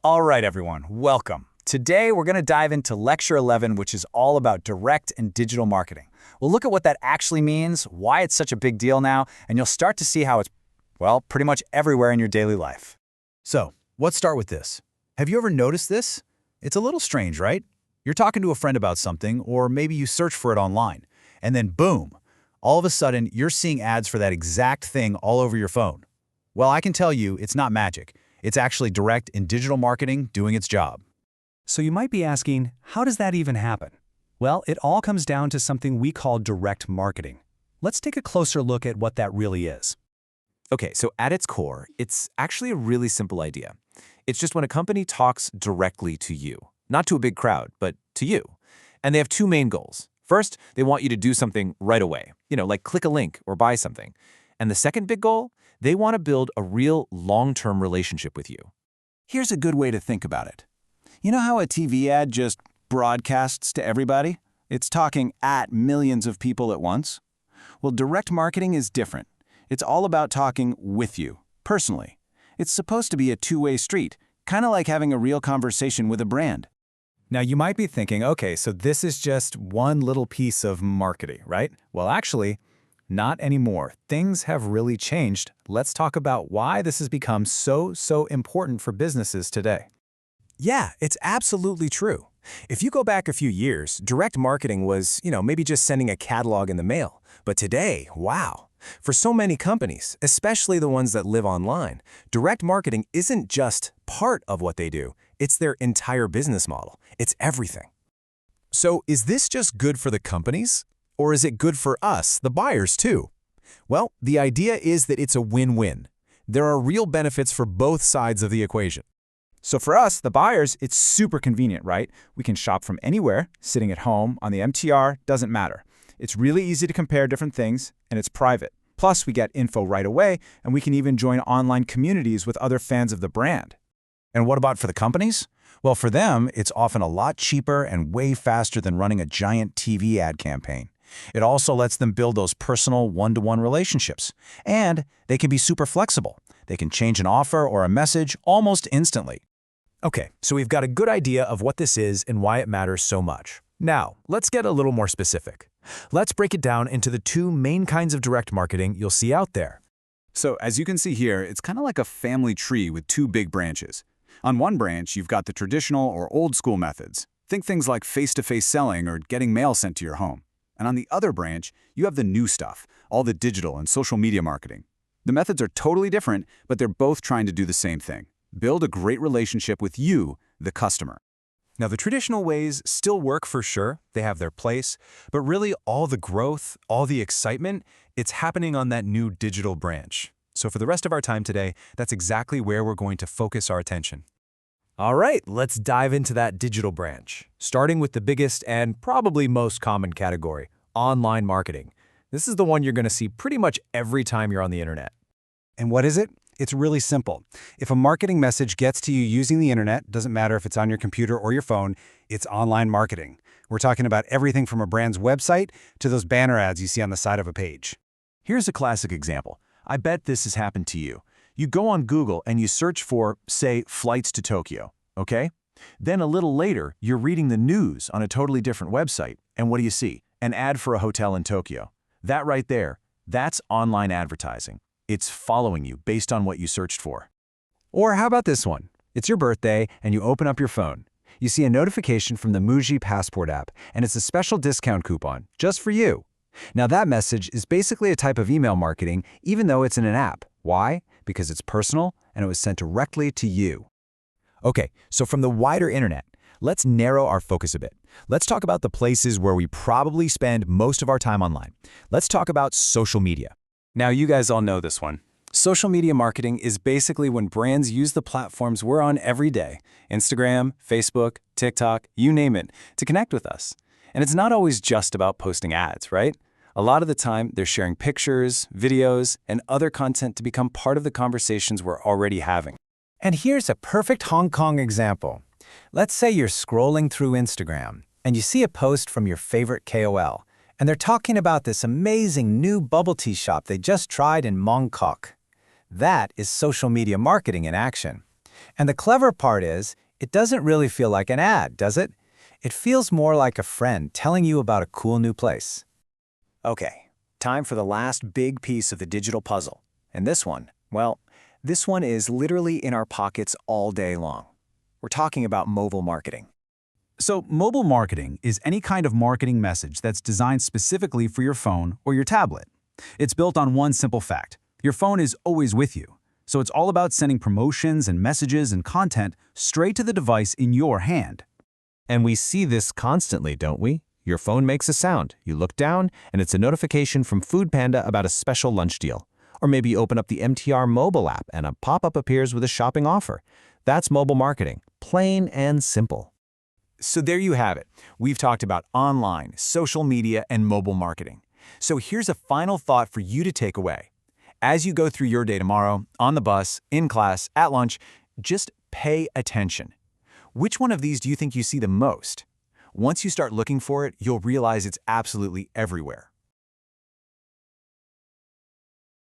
All right, everyone, welcome. Today, we're going to dive into Lecture 11, which is all about direct and digital marketing. We'll look at what that actually means, why it's such a big deal now, and you'll start to see how it's, well, pretty much everywhere in your daily life. So, let's start with this. Have you ever noticed this? It's a little strange, right? You're talking to a friend about something, or maybe you search for it online, and then boom, all of a sudden, you're seeing ads for that exact thing all over your phone. Well, I can tell you, it's not magic. It's actually direct and digital marketing doing its job. So you might be asking, how does that even happen? Well, it all comes down to something we call direct marketing. Let's take a closer look at what that really is. Okay, so at its core, it's actually a really simple idea. It's just when a company talks directly to you, not to a big crowd, but to you. And they have two main goals. First, they want you to do something right away, like click a link or buy something. And the second big goal, they want to build a real long-term relationship with you. Here's a good way to think about it. You know how a TV ad just broadcasts to everybody? It's talking at millions of people at once. Well, direct marketing is different. It's all about talking with you, personally. It's supposed to be a two-way street, kind of like having a real conversation with a brand. Now, you might be thinking, okay, so this is just one little piece of marketing, right? Well, actually, not anymore. Things have really changed. Let's talk about why this has become so important for businesses today. Yeah, it's absolutely true. If you go back a few years, direct marketing was, maybe just sending a catalog in the mail. But today, wow. For so many companies, especially the ones that live online, direct marketing isn't just part of what they do. It's their entire business model. It's everything. So is this just good for the companies? Or is it good for us, the buyers, too? Well, the idea is that it's a win-win. There are real benefits for both sides of the equation. So for us, the buyers, it's super convenient, right? We can shop from anywhere, sitting at home, on the MTR, doesn't matter. It's really easy to compare different things, and it's private. Plus, we get info right away, and we can even join online communities with other fans of the brand. And what about for the companies? Well, for them, it's often a lot cheaper and way faster than running a giant TV ad campaign. It also lets them build those personal one-to-one relationships. And they can be super flexible. They can change an offer or a message almost instantly. Okay, so we've got a good idea of what this is and why it matters so much. Now, let's get a little more specific. Let's break it down into the two main kinds of direct marketing you'll see out there. So as you can see here, it's kind of like a family tree with two big branches. On one branch, you've got the traditional or old school methods. Think things like face-to-face selling or getting mail sent to your home. And on the other branch, you have the new stuff, all the digital and social media marketing. The methods are totally different, but they're both trying to do the same thing. Build a great relationship with you, the customer. Now, the traditional ways still work for sure. They have their place. But really, all the growth, all the excitement, it's happening on that new digital branch. So for the rest of our time today, that's exactly where we're going to focus our attention. All right, let's dive into that digital branch, starting with the biggest and probably most common category, online marketing. This is the one you're going to see pretty much every time you're on the internet. And what is it? It's really simple. If a marketing message gets to you using the internet, doesn't matter if it's on your computer or your phone, it's online marketing. We're talking about everything from a brand's website to those banner ads you see on the side of a page. Here's a classic example. I bet this has happened to you. You go on Google and you search for, say, flights to Tokyo, okay? Then a little later, you're reading the news on a totally different website, and what do you see? An ad for a hotel in Tokyo. That right there, that's online advertising. It's following you based on what you searched for. Or how about this one? It's your birthday and you open up your phone. You see a notification from the Muji Passport app, and it's a special discount coupon just for you. Now that message is basically a type of email marketing, even though it's in an app. Why? Because it's personal and it was sent directly to you. Okay, so from the wider internet, let's narrow our focus a bit. Let's talk about the places where we probably spend most of our time online. Let's talk about social media. Now, you guys all know this one. Social media marketing is basically when brands use the platforms we're on every day, Instagram, Facebook, TikTok, you name it, to connect with us. And it's not always just about posting ads, right? A lot of the time, they're sharing pictures, videos, and other content to become part of the conversations we're already having. And here's a perfect Hong Kong example. Let's say you're scrolling through Instagram and you see a post from your favorite KOL, and they're talking about this amazing new bubble tea shop they just tried in Mong Kok. That is social media marketing in action. And the clever part is, it doesn't really feel like an ad, does it? It feels more like a friend telling you about a cool new place. Okay, time for the last big piece of the digital puzzle. And this one, well, this one is literally in our pockets all day long. We're talking about mobile marketing. So mobile marketing is any kind of marketing message that's designed specifically for your phone or your tablet. It's built on one simple fact. Your phone is always with you. So it's all about sending promotions and messages and content straight to the device in your hand. And we see this constantly, don't we? Your phone makes a sound. You look down, and it's a notification from Food Panda about a special lunch deal. Or maybe you open up the MTR mobile app and a pop-up appears with a shopping offer. That's mobile marketing, plain and simple. So there you have it. We've talked about online, social media, and mobile marketing. So here's a final thought for you to take away. As you go through your day tomorrow, on the bus, in class, at lunch, just pay attention. Which one of these do you think you see the most? Once you start looking for it, you'll realize it's absolutely everywhere.